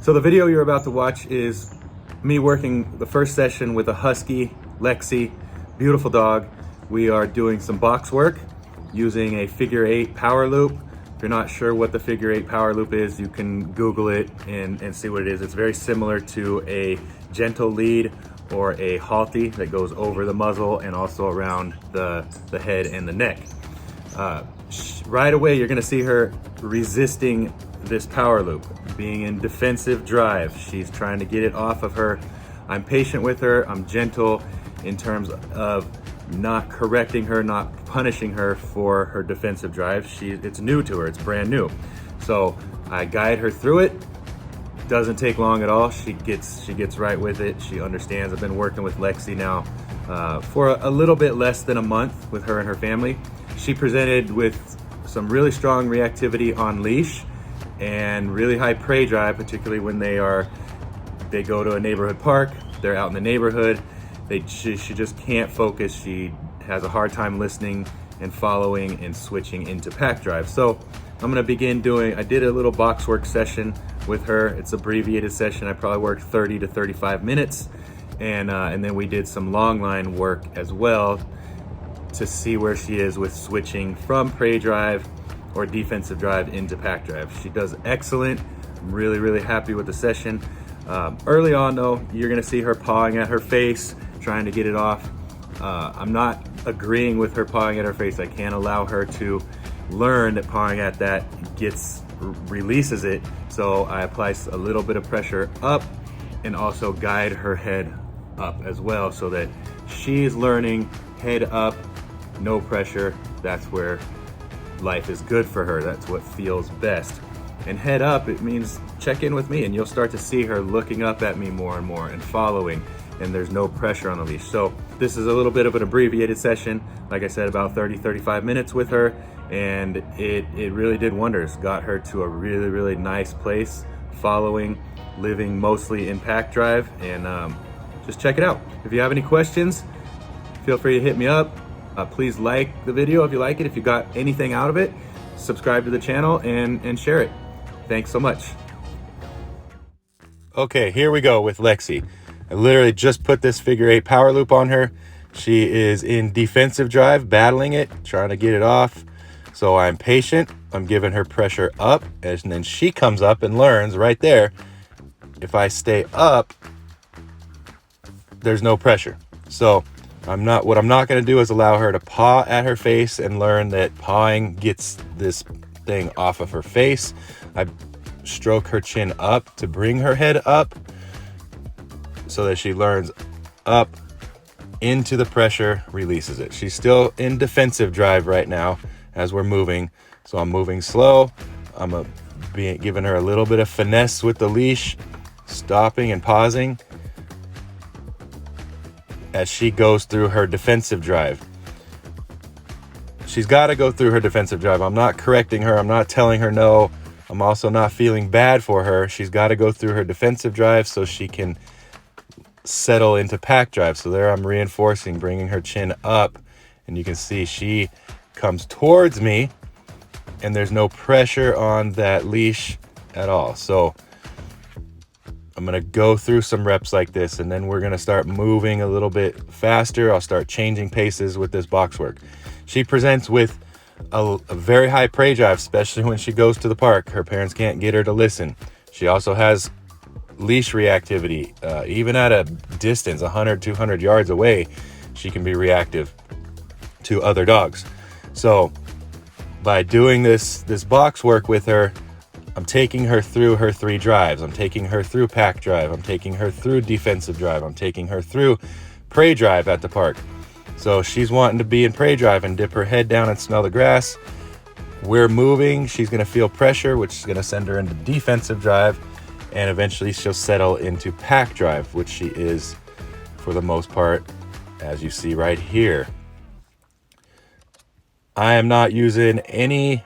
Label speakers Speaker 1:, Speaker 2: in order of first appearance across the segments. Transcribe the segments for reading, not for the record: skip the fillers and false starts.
Speaker 1: So the video you're about to watch is me working the first session with a Husky, Lexi, beautiful dog. We are doing some box work using a figure 8 power loop. If you're not sure what the figure 8 power loop is, you can Google it and see what it is. It's very similar to a gentle lead or a halty that goes over the muzzle and also around the head and the neck. Right away, you're gonna see her resisting this power loop, being in defensive drive. She's trying to get it off of her. I'm patient with her. I'm gentle in terms of not correcting her, not punishing her for her defensive drive. It's new to her, it's brand new. So I guide her through it. Doesn't take long at all. She gets right with it. She understands. I've been working with Lexi now for a little bit less than a month with her and her family. She presented with some really strong reactivity on leash and really high prey drive, particularly when they go to a neighborhood park, they're out in the neighborhood. She just can't focus. She has a hard time listening and following and switching into pack drive. So I'm gonna begin I did a little box work session with her. It's abbreviated session. I probably worked 30 to 35 minutes. And then we did some long line work as well to see where she is with switching from prey drive or defensive drive into pack drive. She does excellent. I'm really, really happy with the session. Early on though, you're gonna see her pawing at her face, trying to get it off. I'm not agreeing with her pawing at her face. I can't allow her to learn that pawing at that releases it. So I apply a little bit of pressure up and also guide her head up as well so that she's learning head up, no pressure. That's where life is good for her. That's what feels best. And head up, it means check in with me and you'll start to see her looking up at me more and more and following, and there's no pressure on the leash. So this is a little bit of an abbreviated session. Like I said, about 30-35 minutes with her, and it really did wonders. Got her to a really, really nice place, following, living mostly in pack drive, and just check it out. If you have any questions, feel free to hit me up. Please like the video if you like it. If you got anything out of it, subscribe to the channel and share it. Thanks so much. Okay, here we go with Lexi. I literally just put this figure 8 power loop on her. She is in defensive drive, battling it, trying to get it off. So I'm patient. I'm giving her pressure up, and then she comes up and learns right there. If I stay up, there's no pressure. So what I'm not going to do is allow her to paw at her face and learn that pawing gets this thing off of her face. I stroke her chin up to bring her head up so that she learns up into the pressure, releases it. She's still in defensive drive right now as we're moving. So I'm moving slow. I'm giving her a little bit of finesse with the leash, stopping and pausing as she goes through her defensive drive. She's got to go through her defensive drive. I'm not correcting her. I'm not telling her no. I'm also not feeling bad for her. She's got to go through her defensive drive so she can settle into pack drive. So there I'm reinforcing, bringing her chin up, and you can see she comes towards me and there's no pressure on that leash at all. So I'm gonna go through some reps like this, and then we're gonna start moving a little bit faster. I'll start changing paces with this box work. She presents with a very high prey drive, especially when she goes to the park. Her parents can't get her to listen. She also has leash reactivity. Even at a distance, 100, 200 yards away, she can be reactive to other dogs. So by doing this box work with her, I'm taking her through her 3 drives. I'm taking her through pack drive. I'm taking her through defensive drive. I'm taking her through prey drive at the park. So she's wanting to be in prey drive and dip her head down and smell the grass. We're moving. She's going to feel pressure, which is going to send her into defensive drive. And eventually she'll settle into pack drive, which she is for the most part, as you see right here. I am not using any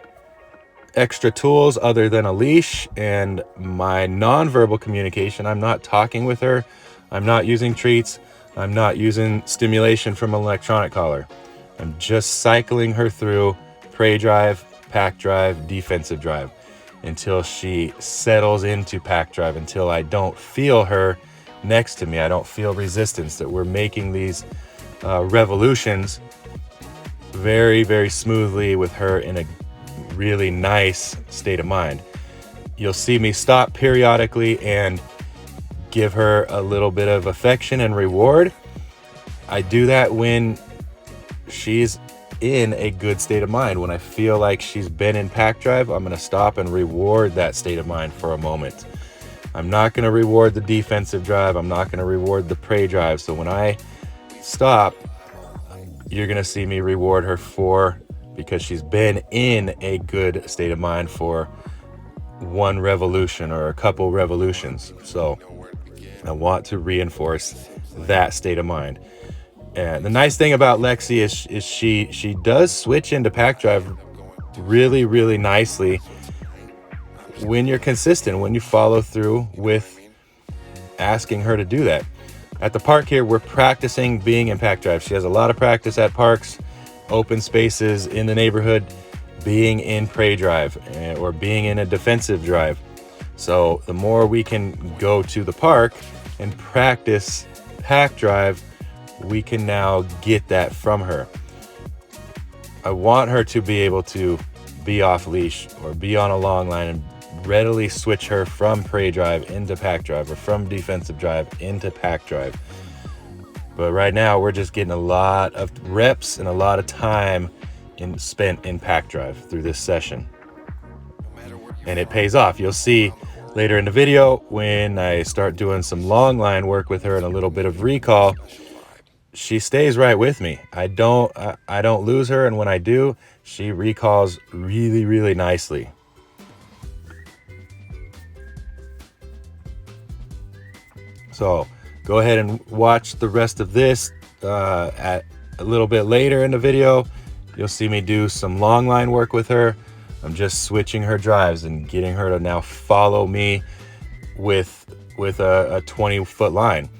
Speaker 1: extra tools other than a leash and my nonverbal communication. I'm not talking with her. I'm not using treats. I'm not using stimulation from an electronic collar. I'm just cycling her through prey drive, pack drive, defensive drive. until she settles into pack drive, until I don't feel her next to me. I don't feel resistance, that we're making these revolutions very, very smoothly with her in a really nice state of mind. You'll see me stop periodically and give her a little bit of affection and reward. I do that when she's in a good state of mind. When I feel like she's been in pack drive, I'm going to stop and reward that state of mind for a moment. I'm not going to reward the defensive drive. I'm not going to reward the prey drive. So when I stop, you're going to see me reward her because she's been in a good state of mind for one revolution or a couple revolutions. So I want to reinforce that state of mind. And the nice thing about Lexi is she does switch into pack drive really, really nicely when you're consistent, when you follow through with asking her to do that. At the park here, we're practicing being in pack drive. She has a lot of practice at parks, open spaces in the neighborhood, being in prey drive or being in a defensive drive. So the more we can go to the park and practice pack drive, we can now get that from her. I want her to be able to be off leash or be on a long line and readily switch her from prey drive into pack drive or from defensive drive into pack drive. But right now we're just getting a lot of reps and a lot of time spent in pack drive through this session. And it pays off. You'll see later in the video when I start doing some long line work with her and a little bit of recall, she stays right with me. I don't lose her, and when I do, she recalls really, really nicely. So go ahead and watch the rest of this at a little bit later in the video. You'll see me do some long line work with her. I'm just switching her drives and getting her to now follow me with a 20-foot line.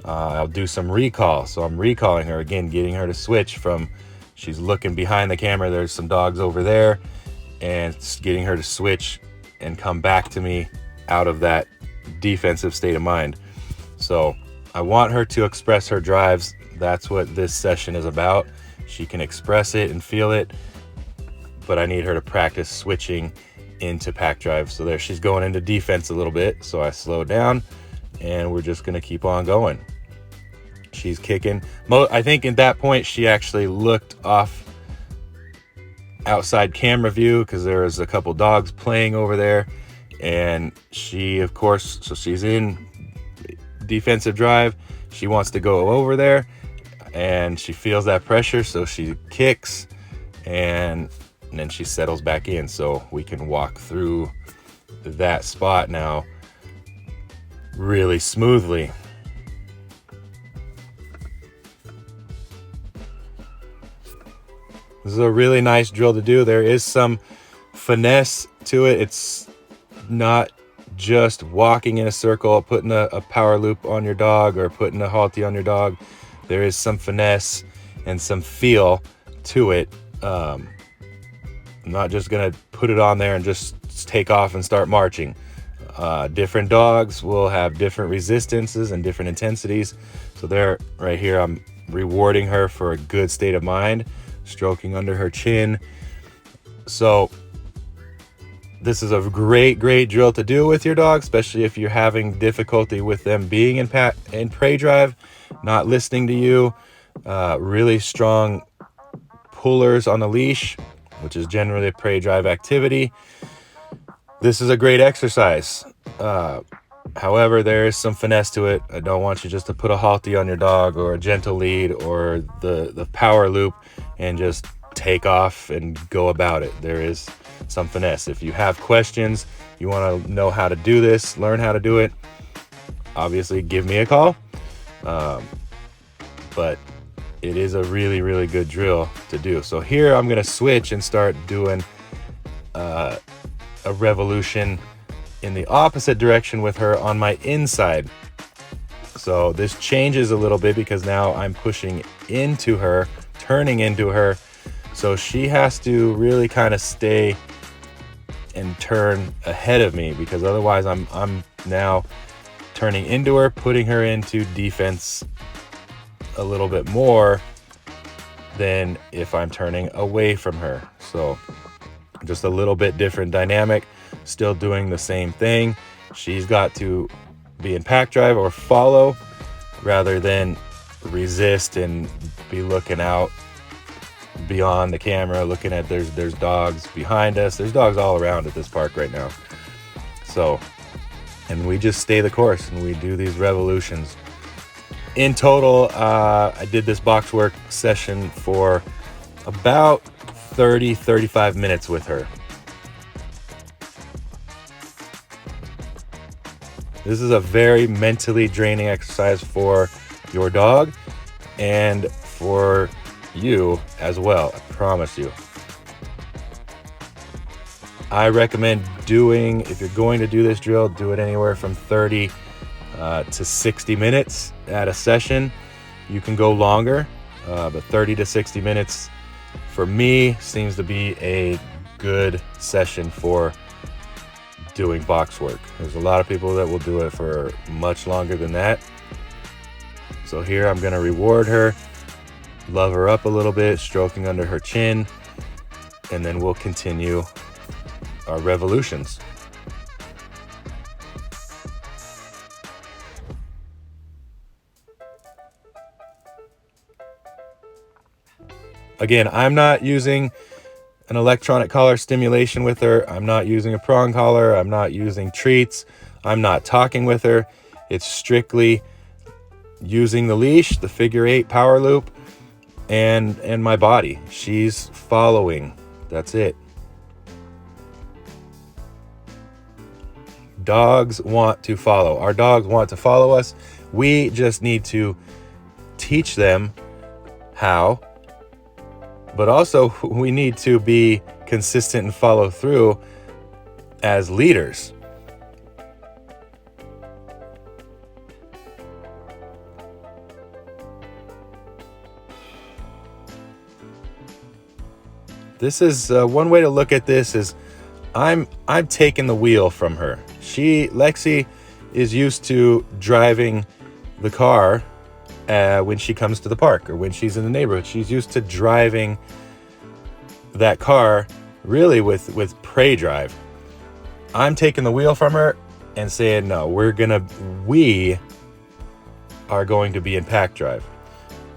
Speaker 1: I'll do some recall. So I'm recalling her again, getting her to switch from, she's looking behind the camera, there's some dogs over there, and getting her to switch and come back to me out of that defensive state of mind. So I want her to express her drives. That's what this session is about. She can express it and feel it, but I need her to practice switching into pack drive. So there, she's going into defense a little bit. So I slow down and we're just going to keep on going. She's kicking. I think at that point she actually looked off outside camera view because there was a couple dogs playing over there, and she, of course, so she's in defensive drive. She wants to go over there and she feels that pressure, so she kicks and then she settles back in, so we can walk through that spot now really smoothly. This is a really nice drill to do. There is some finesse to it. It's not just walking in a circle, putting a power loop on your dog or putting a halty on your dog. There is some finesse and some feel to it. I'm not just gonna put it on there and just take off and start marching. Different dogs will have different resistances and different intensities. So there, right here, I'm rewarding her for a good state of mind, stroking under her chin. So this is a great drill to do with your dog, especially if you're having difficulty with them being in prey drive, not listening to you. Really strong pullers on the leash, which is generally a prey drive activity. This is a great exercise. However, there is some finesse to it. I don't want you just to put a halty on your dog or a gentle lead or the power loop and just take off and go about it. There is some finesse. If you have questions, you want to know how to do this, learn how to do it, obviously give me a call. But it is a really good drill to do. So here I'm going to switch and start doing a revolution in the opposite direction with her on my inside. So this changes a little bit because now I'm pushing into her, turning into her. So she has to really kind of stay and turn ahead of me, because otherwise I'm now turning into her, putting her into defense a little bit more than if I'm turning away from her. So just a little bit different dynamic, still doing the same thing. She's got to be in pack drive or follow rather than resist and be looking out beyond the camera, looking at there's dogs behind us. There's dogs all around at this park right now. So, and we just stay the course and we do these revolutions. In total, I did this box work session for about 35 minutes with her. This is a very mentally draining exercise for your dog and for you as well, I promise you. I recommend if you're going to do this drill, do it anywhere from 30 to 60 minutes at a session. You can go longer, but 30 to 60 minutes for me seems to be a good session for doing box work. There's a lot of people that will do it for much longer than that. So here I'm going to reward her, love her up a little bit, stroking under her chin, and then we'll continue our revolutions. Again, I'm not using an electronic collar stimulation with her. I'm not using a prong collar. I'm not using treats. I'm not talking with her. It's strictly using the leash, the figure 8 power loop, and my body. She's following. That's it. Dogs want to follow. Our dogs want to follow us. We just need to teach them how, but also we need to be consistent and follow through as leaders. This is one way to look at this is I'm taking the wheel from her. Lexi is used to driving the car when she comes to the park or when she's in the neighborhood. She's used to driving that car really with prey drive. I'm taking the wheel from her and saying, no, we are going to be in pack drive.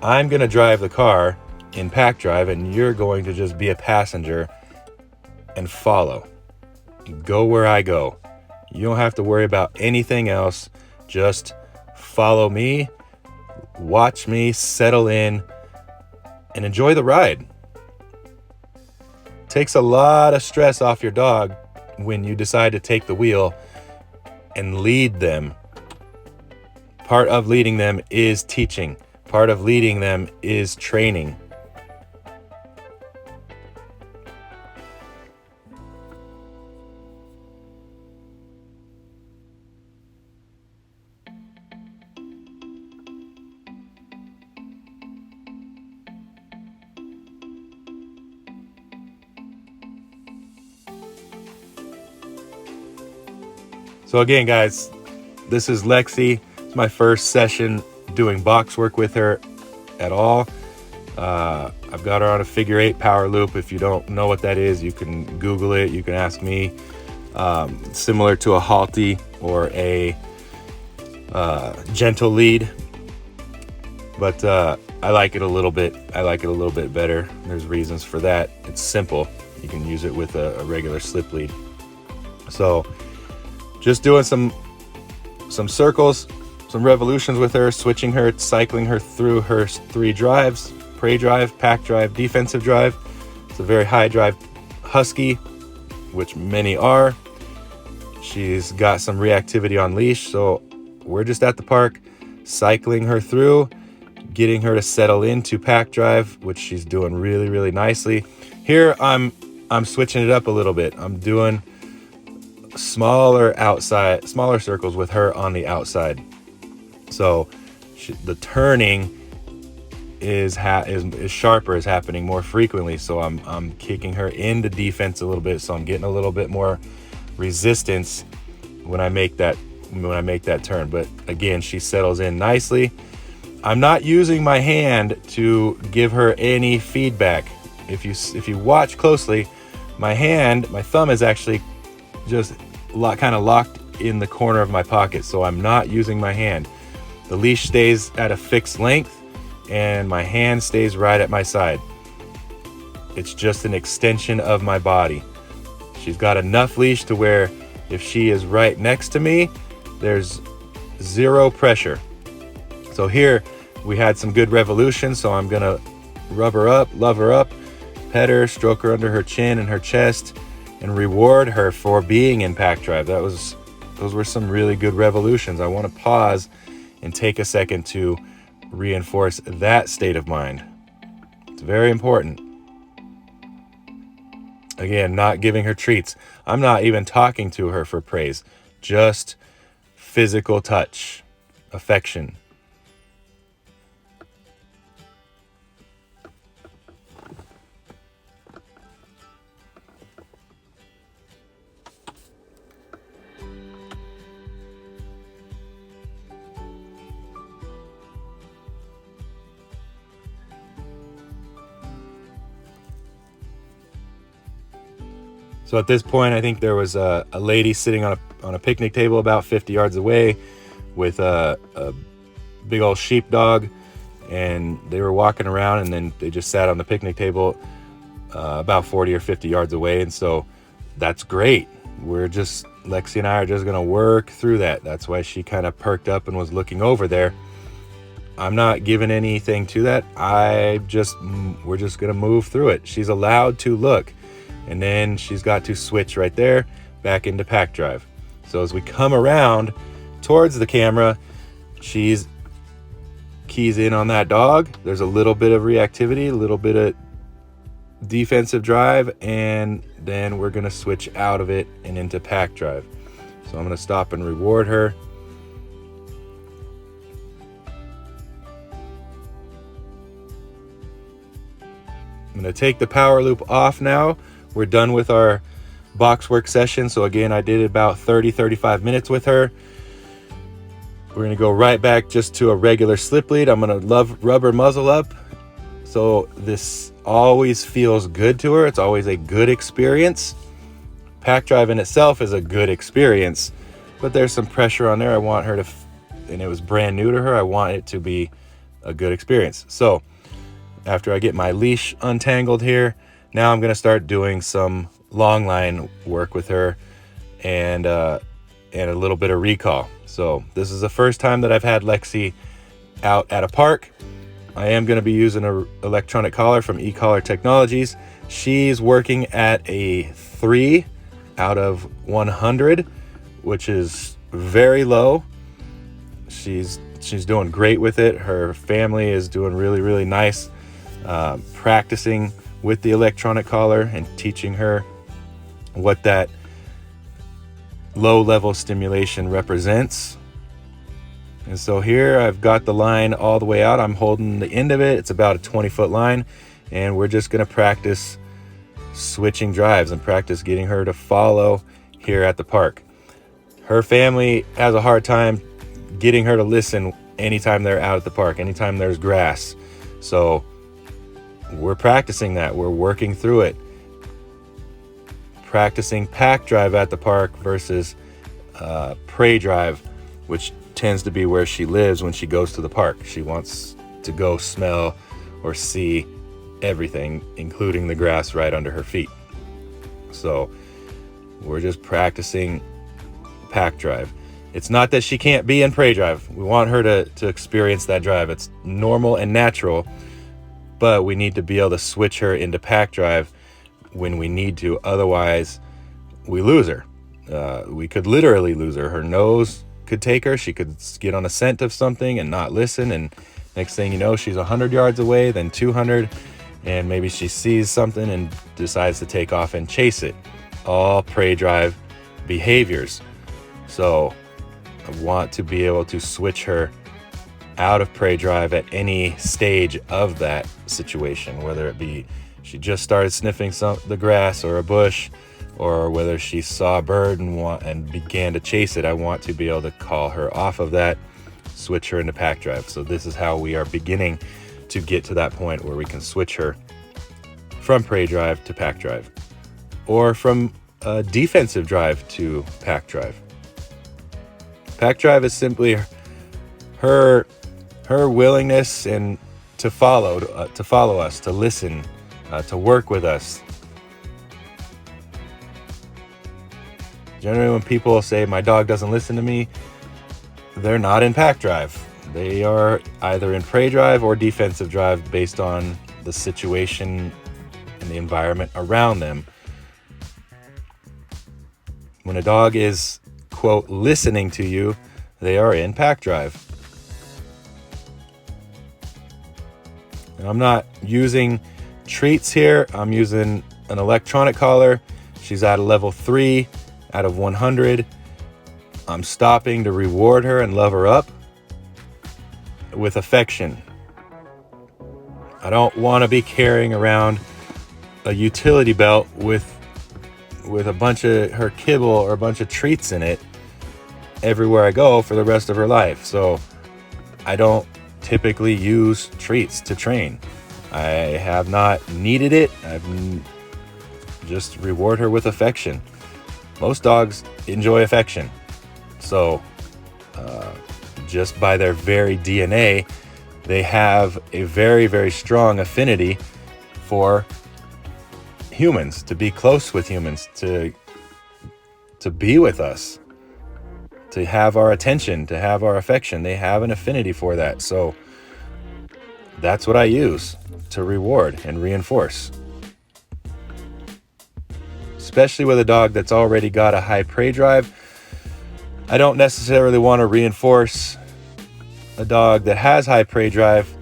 Speaker 1: I'm going to drive the car in pack drive and you're going to just be a passenger and follow. Go where I go. You don't have to worry about anything else. Just follow me, watch me, settle in, and enjoy the ride. Takes a lot of stress off your dog when you decide to take the wheel and lead them. Part of leading them is teaching. Part of leading them is training. So again, guys, this is Lexi. It's my first session doing box work with her at all. I've got her on a figure 8 power loop. If you don't know what that is, you can Google it. You can ask me. Similar to a halty or a gentle lead, but I like it a little bit. I like it a little bit better. There's reasons for that. It's simple. You can use it with a regular slip lead. So just doing some circles, some revolutions with her, switching her, cycling her through her 3 drives: prey drive, pack drive, defensive drive. It's a very high drive husky, which many are. She's got some reactivity on leash, so we're just at the park cycling her through, getting her to settle into pack drive, which she's doing really, really nicely. Here I'm switching it up a little bit. I'm doing smaller circles with her on the outside. So the turning is sharper, is happening more frequently. So I'm kicking her into defense a little bit. So I'm getting a little bit more resistance when I make that turn. But again, she settles in nicely. I'm not using my hand to give her any feedback. If you watch closely, my thumb is actually just kind of locked in the corner of my pocket, so I'm not using my hand. The leash stays at a fixed length and my hand stays right at my side. It's just an extension of my body. She's got enough leash to where if she is right next to me, there's zero pressure. So here we had some good revolution, so I'm gonna rub her up, love her up, pet her, stroke her under her chin and her chest, and reward her for being in pack drive. Those were some really good revolutions. I want to pause and take a second to reinforce that state of mind. It's very important. Again, not giving her treats. I'm not even talking to her for praise, just physical touch, affection. So at this point, I think there was a lady sitting on a picnic table about 50 yards away with a big old sheepdog, and they were walking around, and then they just sat on the picnic table about 40 or 50 yards away. And so that's great. Lexi and I are just going to work through that. That's why she kind of perked up and was looking over there. I'm not giving anything to that. We're just going to move through it. She's allowed to look. And then she's got to switch right there back into pack drive. So as we come around towards the camera, she's keys in on that dog. There's a little bit of reactivity, a little bit of defensive drive, and then we're going to switch out of it and into pack drive. So I'm going to stop and reward her. I'm going to take the power loop off now. We're done with our box work session. So again, I did about 35 minutes with her. We're gonna go right back just to a regular slip lead. I'm gonna rub her muzzle up. So this always feels good to her. It's always a good experience. Pack drive in itself is a good experience, but there's some pressure on there. I want her and it was brand new to her. I want it to be a good experience. So after I get my leash untangled here, now I'm going to start doing some long line work with her and a little bit of recall. So this is the first time that I've had Lexi out at a park. I am going to be using an electronic collar from eCollar Technologies. She's working at a 3 out of 100, which is very low. She's doing great with it. Her family is doing really, really nice, practicing with the electronic collar and teaching her what that low level stimulation represents. And so here I've got the line all the way out. I'm holding the end of it. It's about a 20-foot line, and we're just going to practice switching drives and practice getting her to follow here at the park. Her family has a hard time getting her to listen anytime they're out at the park, anytime there's grass. So we're practicing that. We're working through it. Practicing pack drive at the park versus prey drive, which tends to be where she lives when she goes to the park. She wants to go smell or see everything, including the grass right under her feet. So we're just practicing pack drive. It's not that she can't be in prey drive. We want her to experience that drive. It's normal and natural, but we need to be able to switch her into pack drive when we need to. Otherwise, we lose her. We could literally lose her. Her nose could take her. She could get on a scent of something and not listen. And next thing you know, she's 100 yards away, then 200. And maybe she sees something and decides to take off and chase it. All prey drive behaviors. So I want to be able to switch her out of prey drive at any stage of that situation, whether it be she just started sniffing the grass or a bush, or whether she saw a bird and began to chase it. I want to be able to call her off of that, switch her into pack drive. So this is how we are beginning to get to that point where we can switch her from prey drive to pack drive, or from defensive drive to pack drive. Pack drive is simply her willingness and to follow us, to listen, to work with us. Generally, when people say my dog doesn't listen to me, they're not in pack drive. They are either in prey drive or defensive drive based on the situation and the environment around them. When a dog is, quote, listening to you, they are in pack drive. And I'm not using treats here. I'm using an electronic collar. She's at a level 3 out of 100. I'm stopping to reward her and love her up with affection. I don't want to be carrying around a utility belt with a bunch of her kibble or a bunch of treats in it everywhere I go for the rest of her life. So I don't typically use treats to train. I have not needed it. I've just reward her with affection. Most dogs enjoy affection. So just by their very DNA, they have a very, very strong affinity for humans, to be close with humans, to be with us, to have our attention, to have our affection. They have an affinity for that. So that's what I use to reward and reinforce. Especially with a dog that's already got a high prey drive. I don't necessarily want to reinforce a dog that has high prey drive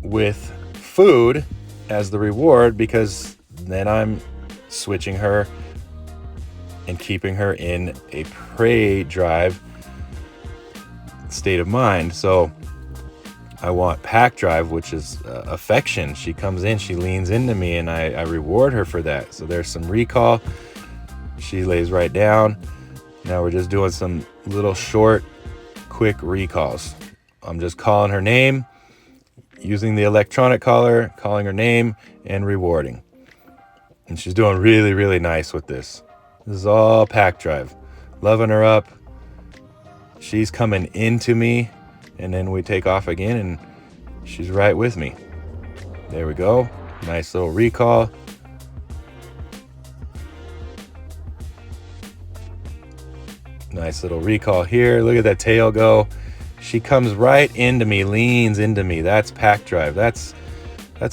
Speaker 1: with food as the reward, because then I'm switching her and keeping her in a prey drive state of mind. So I want pack drive, which is affection. She comes in, she leans into me, and I reward her for that. So there's some recall. She lays right down. Now we're just doing some little short, quick recalls. I'm just calling her name, using the electronic collar, calling her name, and rewarding. And she's doing really, really nice with this. This is all pack drive. Loving her up. She's coming into me, and then we take off again, and she's right with me. There we go. Nice little recall. Nice little recall here. Look at that tail go. She comes right into me, leans into me. That's pack drive. That's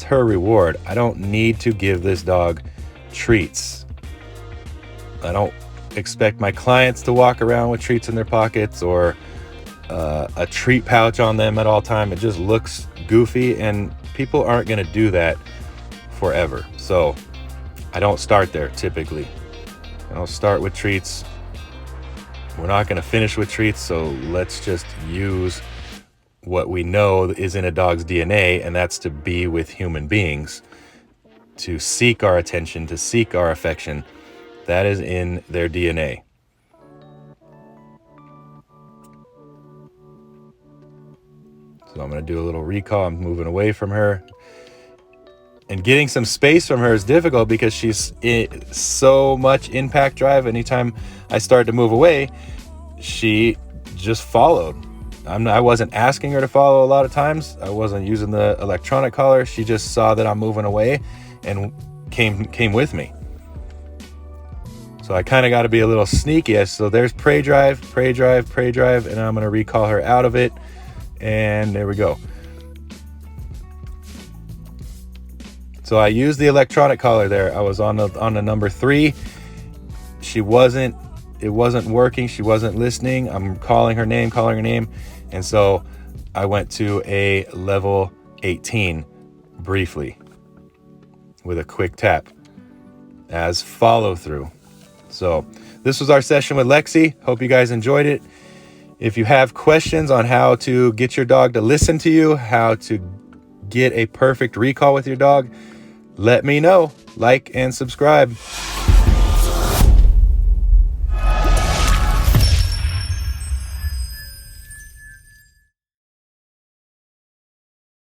Speaker 1: her reward. I don't need to give this dog treats. I don't expect my clients to walk around with treats in their pockets or a treat pouch on them at all time. It just looks goofy, and people aren't going to do that forever. So I don't start there typically. I don't start with treats. We're not going to finish with treats, so let's just use what we know is in a dog's DNA, and that's to be with human beings, to seek our attention, to seek our affection. That is in their DNA. So I'm going to do a little recall. I'm moving away from her. And getting some space from her is difficult because she's so much in pack drive. Anytime I started to move away, she just followed. I wasn't asking her to follow a lot of times. I wasn't using the electronic collar. She just saw that I'm moving away and came with me. So I kind of got to be a little sneaky. So there's prey drive, and I'm going to recall her out of it. And there we go. So I used the electronic collar there. I was on the number 3. It wasn't working. She wasn't listening. I'm calling her name. And so I went to a level 18 briefly with a quick tap as follow through. So this was our session with Lexi. Hope you guys enjoyed it. If you have questions on how to get your dog to listen to you, how to get a perfect recall with your dog, let me know. Like and subscribe.